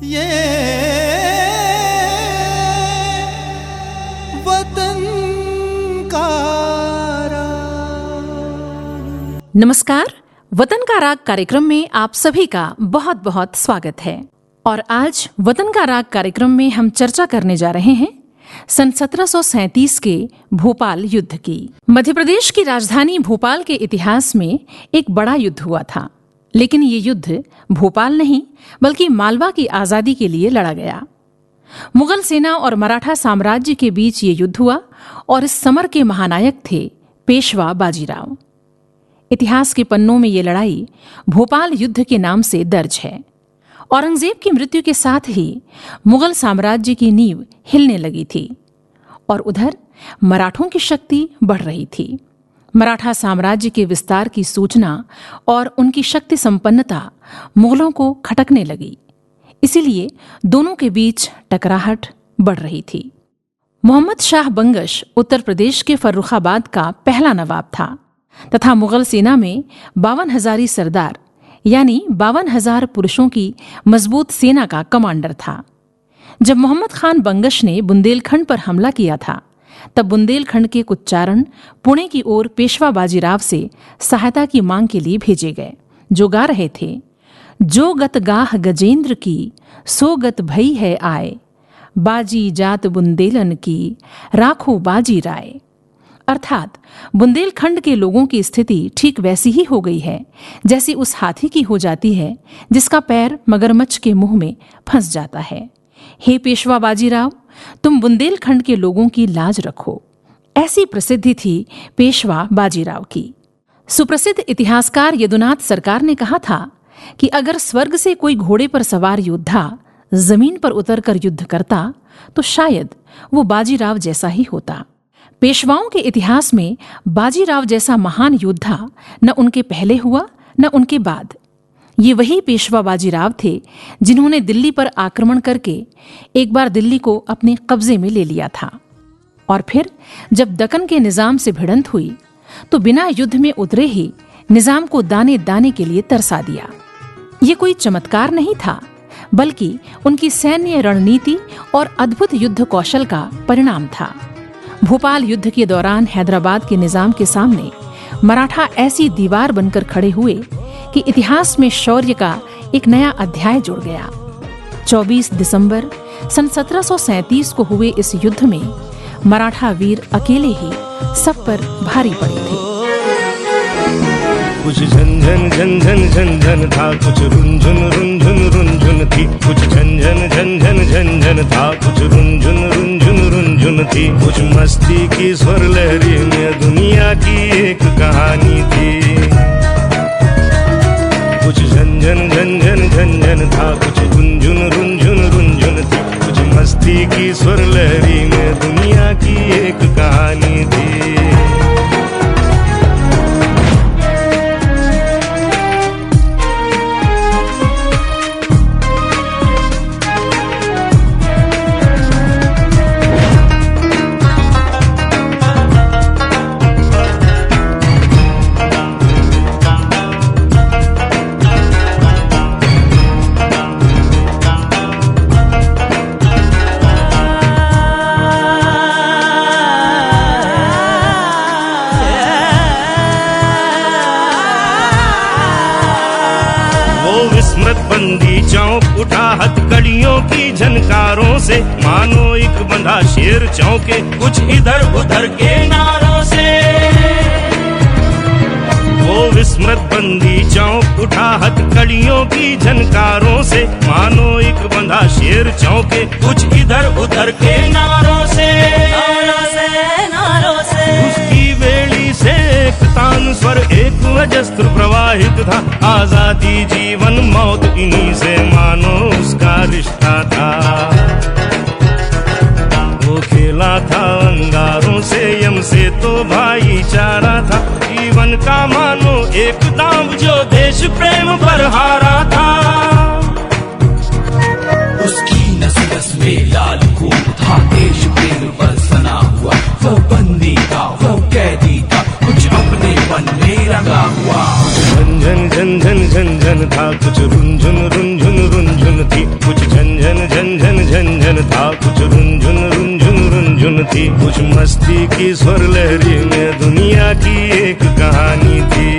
ये वतन का राग। नमस्कार, वतन का राग कार्यक्रम में आप सभी का बहुत बहुत स्वागत है। और आज वतन का राग कार्यक्रम में हम चर्चा करने जा रहे हैं सन 1737 के भोपाल युद्ध की। मध्य प्रदेश की राजधानी भोपाल के इतिहास में एक बड़ा युद्ध हुआ था, लेकिन ये युद्ध भोपाल नहीं बल्कि मालवा की आजादी के लिए लड़ा गया। मुगल सेना और मराठा साम्राज्य के बीच ये युद्ध हुआ और इस समर के महानायक थे पेशवा बाजीराव। इतिहास के पन्नों में ये लड़ाई भोपाल युद्ध के नाम से दर्ज है। औरंगजेब की मृत्यु के साथ ही मुगल साम्राज्य की नींव हिलने लगी थी और उधर मराठों की शक्ति बढ़ रही थी। मराठा साम्राज्य के विस्तार की सूचना और उनकी शक्ति संपन्नता मुगलों को खटकने लगी, इसीलिए दोनों के बीच टकराहट बढ़ रही थी। मोहम्मद शाह बंगश उत्तर प्रदेश के फर्रुखाबाद का पहला नवाब था तथा मुगल सेना में 52,000 सरदार यानी 52,000 पुरुषों की मजबूत सेना का कमांडर था। जब मोहम्मद खान बंगश ने बुंदेलखंड पर हमला किया था, तब बुंदेलखंड के कुछ चारण पुणे की ओर पेशवा बाजीराव से सहायता की मांग के लिए भेजे गए, जो गा रहे थे, जो गत गाह गजेंद्र की सो गत भई है आए, बाजी जात बुंदेलन की राखो बाजी राय। अर्थात बुंदेलखंड के लोगों की स्थिति ठीक वैसी ही हो गई है जैसी उस हाथी की हो जाती है जिसका पैर मगरमच्छ के मुंह में फंस जाता है। हे पेशवा बाजीराव, तुम बुंदेलखंड के लोगों की लाज रखो। ऐसी प्रसिद्धि थी पेशवा बाजीराव की। सुप्रसिद्ध इतिहासकार यदुनाथ सरकार ने कहा था कि अगर स्वर्ग से कोई घोड़े पर सवार योद्धा जमीन पर उतरकर युद्ध करता तो शायद वो बाजीराव जैसा ही होता। पेशवाओं के इतिहास में बाजीराव जैसा महान योद्धा न उनके पहले हुआ न उनके बाद। ये वही पेशवा बाजीराव थे जिन्होंने दिल्ली पर आक्रमण करके एक बार दिल्ली को अपने कब्जे में ले लिया था और फिर जब दक्कन के निजाम से भिड़ंत हुई तो बिना युद्ध में उतरे ही निजाम को दाने दाने के लिए तरसा दिया। ये कोई चमत्कार नहीं था, बल्कि उनकी सैन्य रणनीति और अद्भुत युद्ध कौशल का परिणाम था। भोपाल युद्ध के दौरान हैदराबाद के निजाम के सामने मराठा ऐसी दीवार बनकर खड़े हुए कि इतिहास में शौर्य का एक नया अध्याय जुड़ गया। 24 दिसंबर सन 1737 को हुए इस युद्ध में मराठा वीर अकेले ही सब पर भारी पड़े थे। कुछ झंझन झंझन झंझन था, कुछ रुंझुन रुंझुन रुंझुन थी, कुछ झंझन झंझन झंझन था, कुछ रुंझुन रुंझुन रुंझुन थी। कुछ मस्ती की स्वर लहरी में दुनिया की एक कहानी थी। कुछ झंझन झंझन झंझन था, कुछ रुंझुन रुंझुन रुंझुन थी, कुछ मस्ती की स्वर लहरी में दुनिया की एक कहानी थी। बंदी चौंक उठा हथकड़ियों की झनकारों से, मानो एक बंधा शेर चौंके कुछ इधर उधर के नारों से। वो विस्मृत बंदी चौंक उठा हथकड़ियों की झनकारों से, मानो एक बंधा शेर चौंके कुछ इधर उधर के नारों से। उसकी बेड़ी से एक तान स्वर एक अजस्त्र प्रवाहित था। आजादी जीवन मौत इन्हीं से मानो उसका रिश्ता था। वो खेला था अंगारों से, यम से तो भाईचारा था। जीवन का मानो एक दांव जो देश प्रेम पर हारा था। उसकी नस-नस में लाल खून था, देश प्रेम पर सना हुआ। वो बंदी था, वो कैदी था, कुछ अपने मन में रंगा हुआ। झंझन झंझन झंझन था, कुछ रुंझुन रुंझुन रुंझुन थी, कुछ झंझन था, कुछ रुंझुन रुंझुन रुंझुन थी, कुछ मस्ती की स्वर लहरी में दुनिया की एक कहानी थी।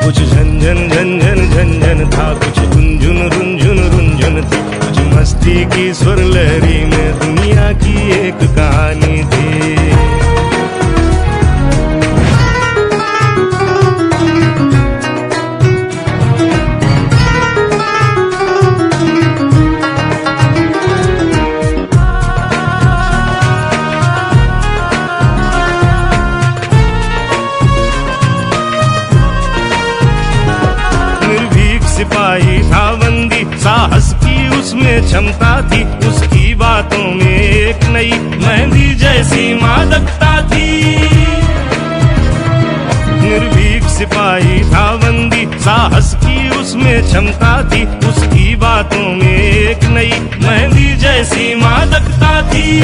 कुछ झंझन झंझन झंझन था, कुछ रुंझुन रुंझुन रुंझुन थी, कुछ मस्ती की स्वर लहरी में दुनिया की एक कहानी थी। सिपाही था बंदी, साहस की उसमें क्षमता थी, उसकी बातों में एक नई मेहंदी जैसी मादकता थी। निर्भीक सिपाही था बंदी, साहस की उसमें क्षमता थी, उसकी बातों में एक नई मेहंदी जैसी मादकता थी।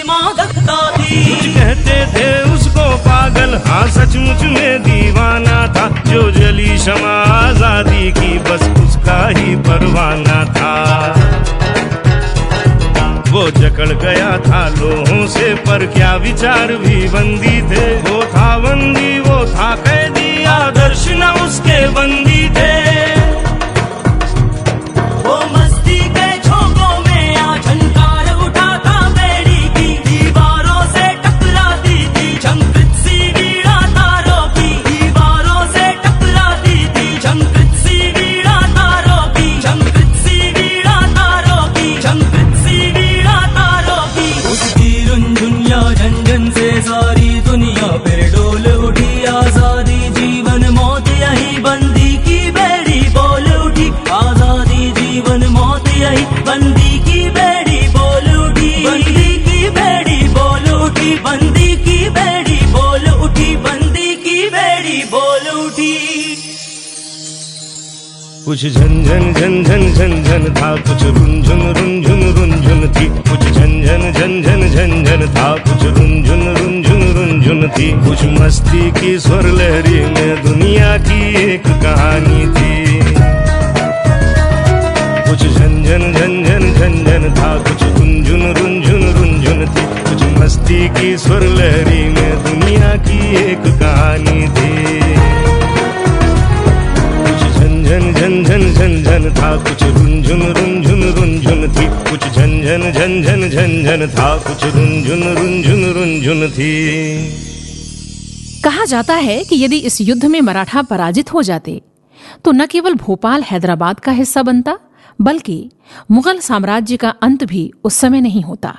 मादकता थी। कुछ कहते थे उसको पागल, हाँ सचमुच में दीवाना था, जो जली शमा आजादी की बस उसका ही परवाना था। वो जकड़ गया था लोगों से, पर क्या विचार भी बंदी थे। वो था बंदी, वो था कैदी, आदर्श न उसके बंदी थे। वो मस्ती के झोंकों में आ झनकार उठाता बेड़ी की, दीवारों से टकराती थी झंकृत सी वीणा तारों की, दीवारों से टकराती थी झंकृत सी वीणा तारों की, झंकृत सी वीणा तारों की, झंकृत सी वीणा तारों की। उसकी रुंझुनिया झंझन से सारी दुनिया फिर डोल उठी, आजादी जीवन मौत यही बंदी की बेड़ी बोल उठी, आजादी जीवन मौत यही बंदी की बेड़ी बोल उठी, बंदी की बेड़ी बोल उठी, बंदी की बेड़ी बोल उठी, बंदी की बेड़ी बोल उठी। कुछ झंझन झंझन झंझन था, कुछ रुंझुन रुंझुन रुंझुन थी, कुछ झंझन झंझन झंझन था, कुछ रुंझुन रुंझुन रुंझुन थी, कुछ मस्ती की स्वर लहरी में दुनिया की एक कहानी थी। कुछ झंझन झंझन झंझन था, कुछ रुंझुन रुंझुन रुंझुन थी, कुछ मस्ती की स्वर लहरी में दुनिया की एक कहानी थी। झंझन झंझन झंझन था, कुछ रुंझुन रुंझुन रुंझुन थी, कुछ झंझन झंझन झंझन था, कुछ रुंझुन रुंझुन रुंझुन थी। कहा जाता है कि यदि इस युद्ध में मराठा पराजित हो जाते तो न केवल भोपाल हैदराबाद का हिस्सा बनता, बल्कि मुगल साम्राज्य का अंत भी उस समय नहीं होता।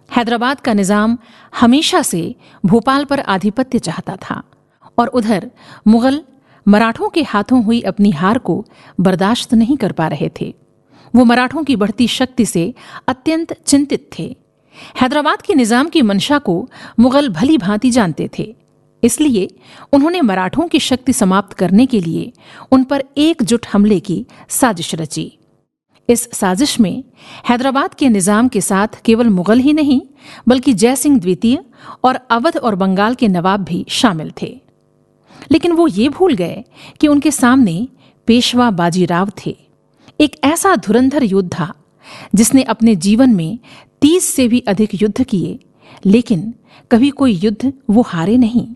हैदराबाद का निजाम हमेशा से भोपाल पर आधिपत्य चाहता था और उधर मुगल मराठों के हाथों हुई अपनी हार को बर्दाश्त नहीं कर पा रहे थे। वो मराठों की बढ़ती शक्ति से अत्यंत चिंतित थे। हैदराबाद के निजाम की मंशा को मुगल भली भांति जानते थे, इसलिए उन्होंने मराठों की शक्ति समाप्त करने के लिए उन पर एकजुट हमले की साजिश रची। इस साजिश में हैदराबाद के निजाम के साथ केवल मुगल ही नहीं, बल्कि जयसिंह द्वितीय और अवध और बंगाल के नवाब भी शामिल थे। लेकिन वो ये भूल गए कि उनके सामने पेशवा बाजीराव थे, एक ऐसा धुरंधर योद्धा जिसने अपने जीवन में 30 से भी अधिक युद्ध किए, लेकिन कभी कोई युद्ध वो हारे नहीं।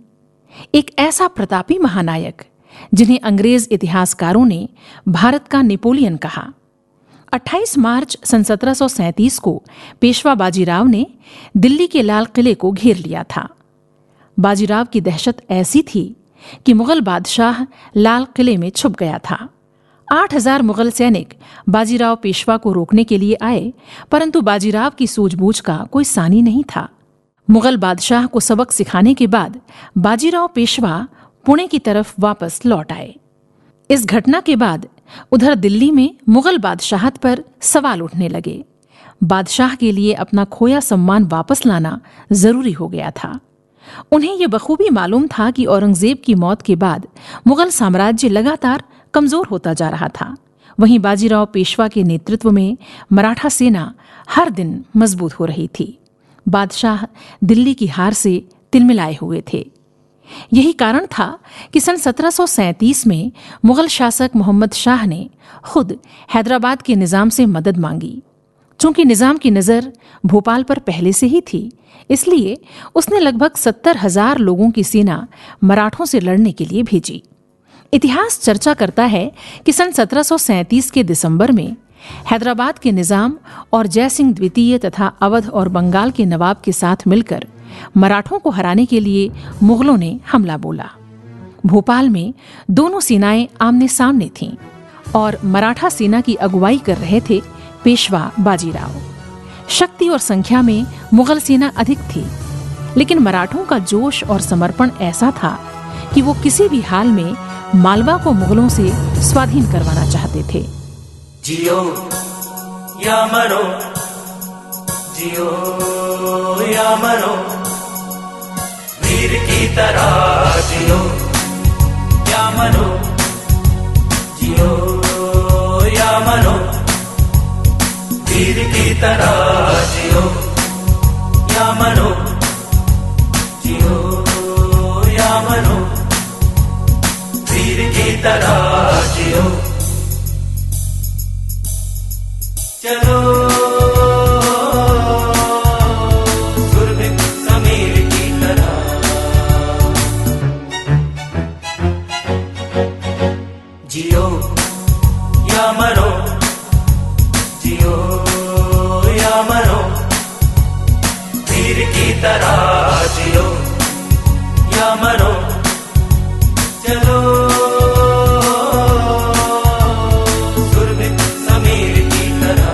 एक ऐसा प्रतापी महानायक जिन्हें अंग्रेज इतिहासकारों ने भारत का नेपोलियन कहा। 28 मार्च सन 1737 को पेशवा बाजीराव ने दिल्ली के लाल किले को घेर लिया था। बाजीराव की दहशत ऐसी थी कि मुगल बादशाह लाल किले में छुप गया था। 8000 मुगल सैनिक बाजीराव पेशवा को रोकने के लिए आए, परंतु बाजीराव की सूझबूझ का कोई सानी नहीं था। मुगल बादशाह को सबक सिखाने के बाद बाजीराव पेशवा पुणे की तरफ वापस लौट आए। इस घटना के बाद उधर दिल्ली में मुगल बादशाहत पर सवाल उठने लगे। बादशाह के लिए अपना खोया सम्मान वापस लाना जरूरी हो गया था। उन्हें यह बखूबी मालूम था कि औरंगजेब की मौत के बाद मुगल साम्राज्य लगातार कमजोर होता जा रहा था। वहीं बाजीराव पेशवा के नेतृत्व में मराठा सेना हर दिन मजबूत हो रही थी। बादशाह दिल्ली की हार से तिलमिलाए हुए थे। यही कारण था कि सन 1737 में मुगल शासक मोहम्मद शाह ने खुद हैदराबाद के निज़ाम से मदद मांगी। चूंकि निज़ाम की नज़र भोपाल पर पहले से ही थी, इसलिए उसने लगभग 70,000 लोगों की सेना मराठों से लड़ने के लिए भेजी। इतिहास चर्चा करता है कि सन 1737 के दिसंबर में हैदराबाद के निज़ाम और जयसिंह द्वितीय तथा अवध और बंगाल के नवाब के साथ मिलकर मराठों को हराने के लिए मुगलों ने हमला बोला। भोपाल में दोनों सेनाएं आमने सामने थीं और मराठा सेना की अगुवाई कर रहे थे पेशवा बाजीराव। शक्ति और संख्या में मुगल सेना अधिक थी, लेकिन मराठों का जोश और समर्पण ऐसा था कि वो किसी भी हाल में मालवा को मुगलों से स्वाधीन करवाना चाहते थे। जियो या मरो, जियो या मरो, वीर की तरह जियो या मरो, जियो या मरो, वीर की तरह जियो या मरो, जियो या मरो, वीर की तरह जियो। चलो सुरभित समीर की तरह, जियो या मरो, जियो या मरो, वीर की तरह जियो या मरो। चलो सुरभित समीर की तरह,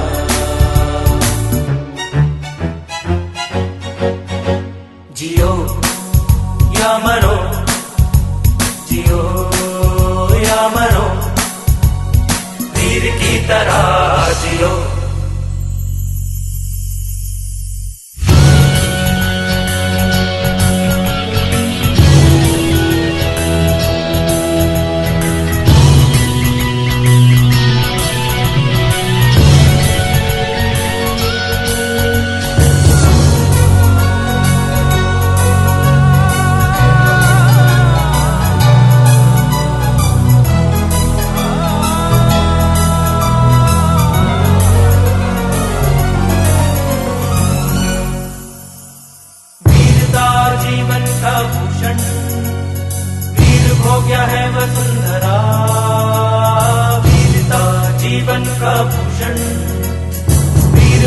जियो या मरो, जियो या मरो, वीर की तरह जियो।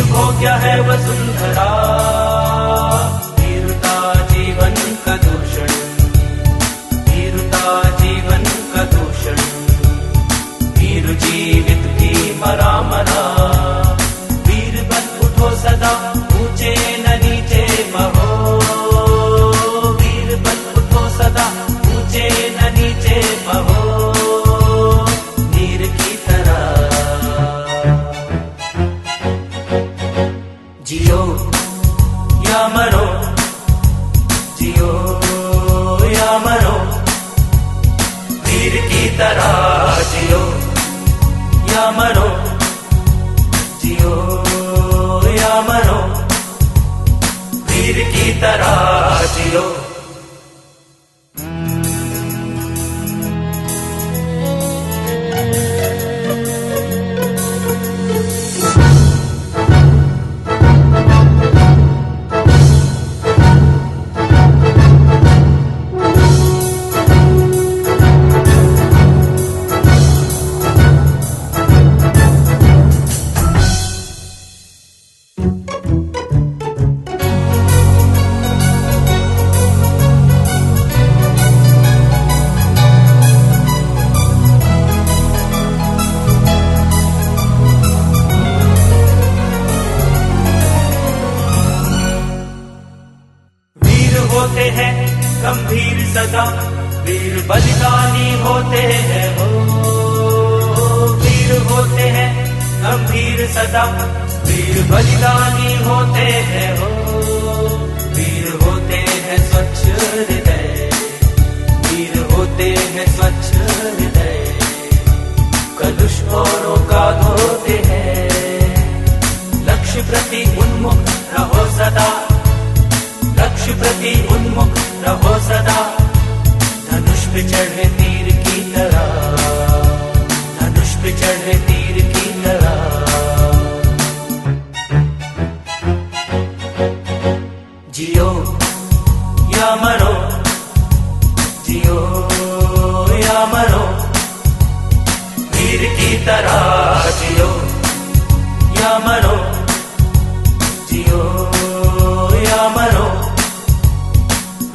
भोग्य है वसुंधरा, वीरता जीवन का दूषण, वीरता जीवन का दूषण, वीर जीवित भी मरा मरा, वीर बन उठो सदा ऊंचे न नीचे बहो, वीर बन उठो सदा ऊंचे न नीचे बहो, नीर की तरह जियो या मरो, जियो या मरो, वीर की तरह जियो या मरो, जियो या मरो, वीर की तरह जियो। गंभीर सदा वीर बलिदानी होते हैं हो, वीर होते हैं गंभीर सदा वीर बलिदानी होते हैं हो, वीर होते हैं स्वच्छ हृदय, वीर होते हैं स्वच्छ हृदय, कलुष औरों का धोते हैं, लक्ष्य प्रति उन्मुख रहो सदा, लक्ष्य प्रति उन्मुख रहो सदा, तरह जियो या मरो, जियो या मरो,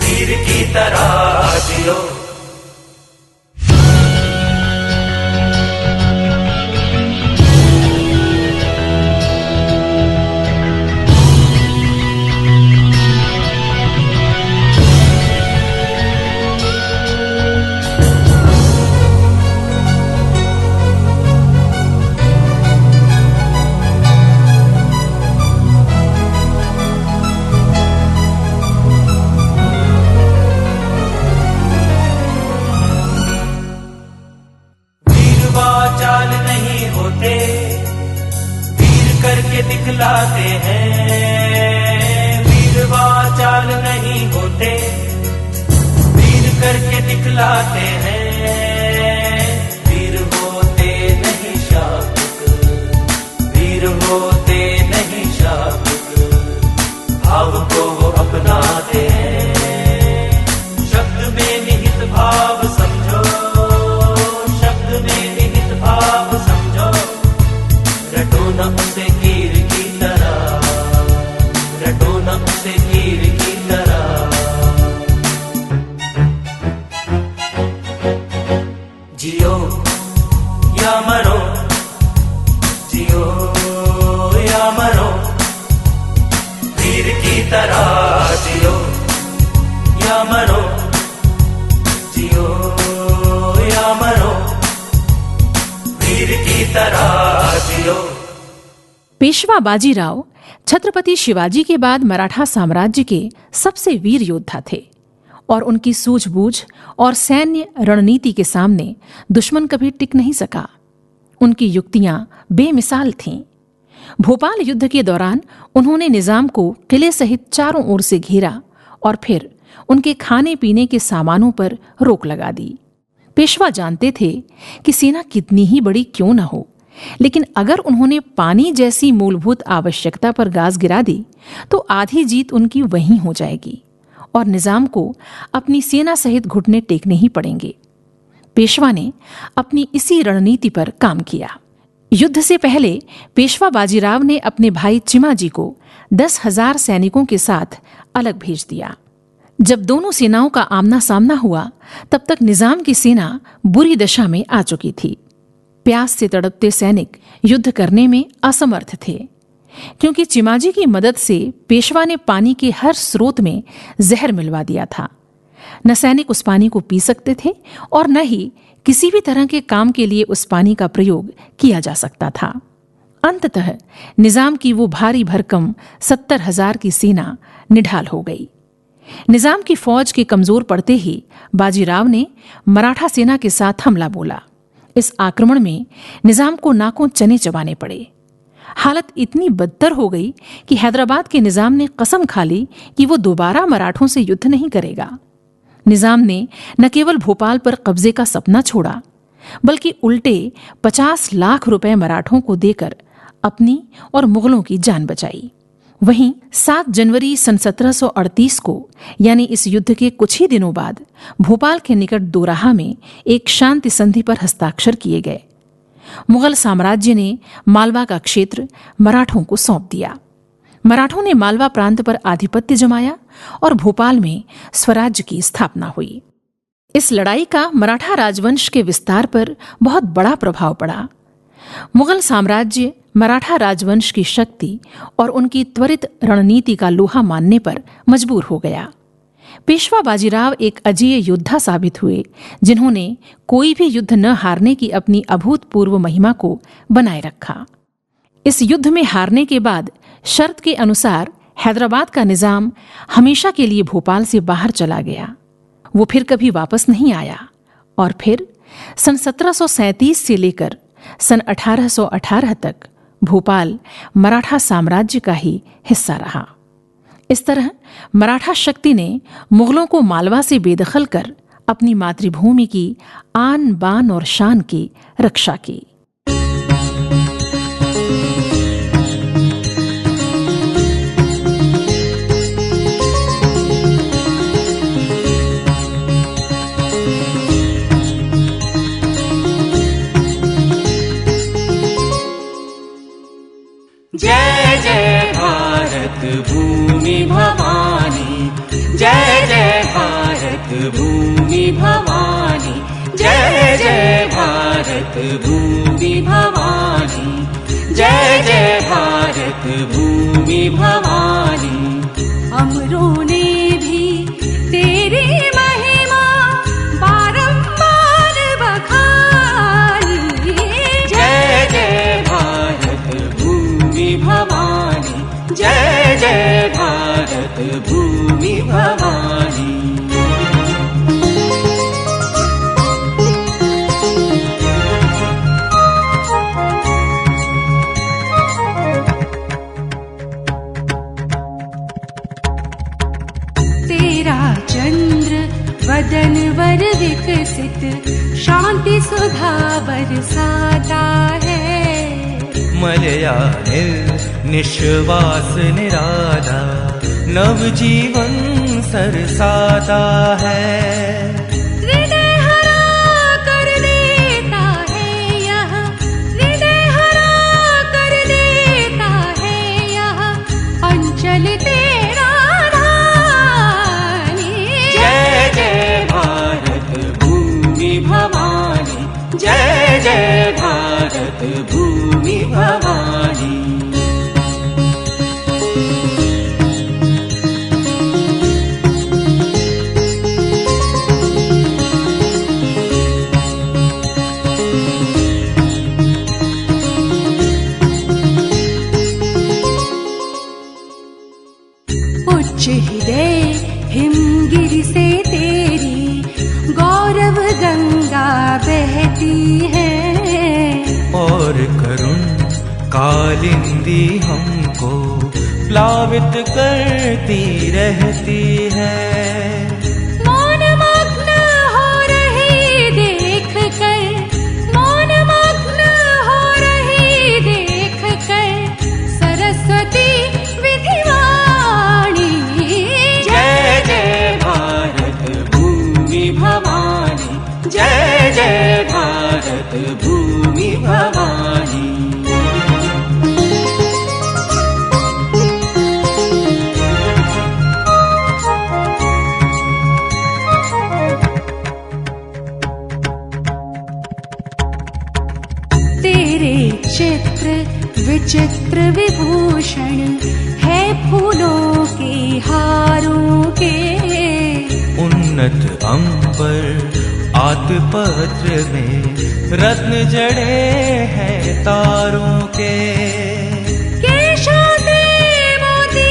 वीर की तरह जियो। चाल नहीं होते, वीर करके दिखलाते हैं। वीरवा चाल नहीं होते, वीर करके दिखलाते हैं। वीर होते नहीं शाब्दिक, वीर होते नहीं शाब्दिक, भाव को वो अपनाते हैं। शब्द में निहित भाव समझो, भाव समझो, रटो न उसे कीर की तरह, रटो न उसे कीर की तरह। जियो या मरो, जियो या मरो, वीर की तरह जियो या मरो, जियो या मरो, वीर की तरह जियो। पेशवा बाजीराव छत्रपति शिवाजी के बाद मराठा साम्राज्य के सबसे वीर योद्धा थे और उनकी सूझबूझ और सैन्य रणनीति के सामने दुश्मन कभी टिक नहीं सका। उनकी युक्तियां बेमिसाल थीं। भोपाल युद्ध के दौरान उन्होंने निजाम को किले सहित चारों ओर से घेरा और फिर उनके खाने पीने के सामानों पर रोक लगा दी। पेशवा जानते थे कि सेना कितनी ही बड़ी क्यों न हो, लेकिन अगर उन्होंने पानी जैसी मूलभूत आवश्यकता पर गाज गिरा दी तो आधी जीत उनकी वहीं हो जाएगी और निजाम को अपनी सेना सहित घुटने टेकने ही पड़ेंगे। पेशवा ने अपनी इसी रणनीति पर काम किया। युद्ध से पहले पेशवा बाजीराव ने अपने भाई चिमाजी को 10,000 सैनिकों के साथ अलग भेज दिया। जब दोनों सेनाओं का आमना सामना हुआ तब तक निजाम की सेना बुरी दशा में आ चुकी थी। प्यास से तड़पते सैनिक युद्ध करने में असमर्थ थे, क्योंकि चिमाजी की मदद से पेशवा ने पानी के हर स्रोत में जहर मिलवा दिया था। न सैनिक उस पानी को पी सकते थे और न ही किसी भी तरह के काम के लिए उस पानी का प्रयोग किया जा सकता था। अंततः निजाम की वो भारी भरकम 70,000 की सेना निढाल हो गई। निजाम की फौज के कमजोर पड़ते ही बाजीराव ने मराठा सेना के साथ हमला बोला। इस आक्रमण में निजाम को नाकों चने चबाने पड़े। हालत इतनी बदतर हो गई कि हैदराबाद के निजाम ने कसम खा ली कि वो दोबारा मराठों से युद्ध नहीं करेगा। निजाम ने न केवल भोपाल पर कब्जे का सपना छोड़ा, बल्कि उल्टे 50 लाख रुपए मराठों को देकर अपनी और मुगलों की जान बचाई। वहीं 7 जनवरी सन 1738 को, यानी इस युद्ध के कुछ ही दिनों बाद, भोपाल के निकट दोराहा में एक शांति संधि पर हस्ताक्षर किए गए। मुगल साम्राज्य ने मालवा का क्षेत्र मराठों को सौंप दिया। मराठों ने मालवा प्रांत पर आधिपत्य जमाया और भोपाल में स्वराज्य की स्थापना हुई। इस लड़ाई का मराठा राजवंश के विस्तार पर बहुत बड़ा प्रभाव पड़ा। मुगल साम्राज्य मराठा राजवंश की शक्ति और उनकी त्वरित रणनीति का लोहा मानने पर मजबूर हो गया। पेशवा बाजीराव एक अजेय योद्धा साबित हुए, जिन्होंने कोई भी युद्ध न हारने की अपनी अभूतपूर्व महिमा को बनाए रखा। इस युद्ध में हारने के बाद शर्त के अनुसार हैदराबाद का निजाम हमेशा के लिए भोपाल से बाहर चला गया। वो फिर कभी वापस नहीं आया और फिर सन 1737 से लेकर सन 1818 तक भोपाल मराठा साम्राज्य का ही हिस्सा रहा। इस तरह मराठा शक्ति ने मुगलों को मालवा से बेदखल कर अपनी मातृभूमि की आन बान और शान की रक्षा की। जय जय भारत भूमि भवानी, जय जय भारत भूमि भवानी, जय जय भारत भूमि भवानी, जय जय भारत भूमि भवानी। अमरों ने भी तेरी महिमा बारंबार बखानी, जय जय भारत भूमि भवानी, जय जय भारत भूमि भवानी। तेरा चंद्र वदन वर विकसित शांति सुधा बरसाता है। मलयानिल निश्वास निराला नवजीवन सरसाता है। हृदय हरा कर देता है यह, हृदय हरा कर देता है यह अंचल तेरा धानी। जय जय भारत भूमि भवानी, जय जय भारत भूमि भवानी। उच्च हृदय हिमगिरि से तेरी गौरव गंगा बहती है। और करुण कालिंदी हमको प्लावित करती रहती है। मौन मग्न हो रही देख कर, मौन मग्न हो रही देख कर सरस्वती विधिवाणी। जय जय भारत भूमि भवानी, जय जय भारत भूमि भवानी। तेरे चित्र विचित्र विभूषण है फूलों के हारों के। उन्नत अंबर आतपत्र में रत्न जड़े हैं तारों के। केशों से मोती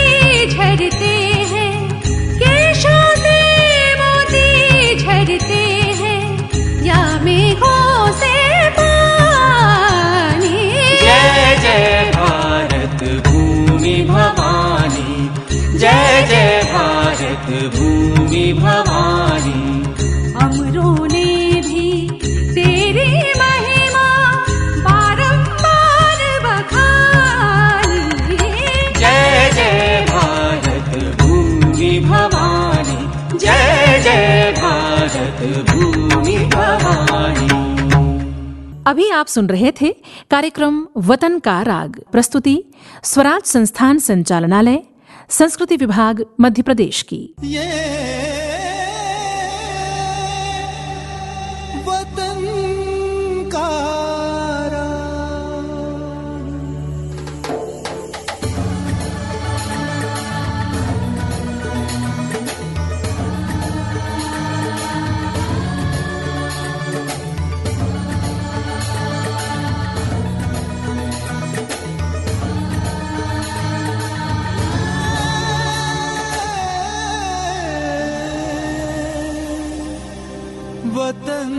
झरते हैं, केशों से मोती झरते हैं या मेघों से पानी। जय जय भारत भूमि भवानी, जय जय भारत भूमि भवानी। अमरों ने भी तेरी महिमा बारंबार बखानी। जय जय भारत भूमि भवानी, जय जय भारत भूमि भवानी। अभी आप सुन रहे थे कार्यक्रम वतन का राग। प्रस्तुति स्वराज संस्थान संचालनालय, संस्कृति विभाग, मध्य प्रदेश की। ये वतन का वतन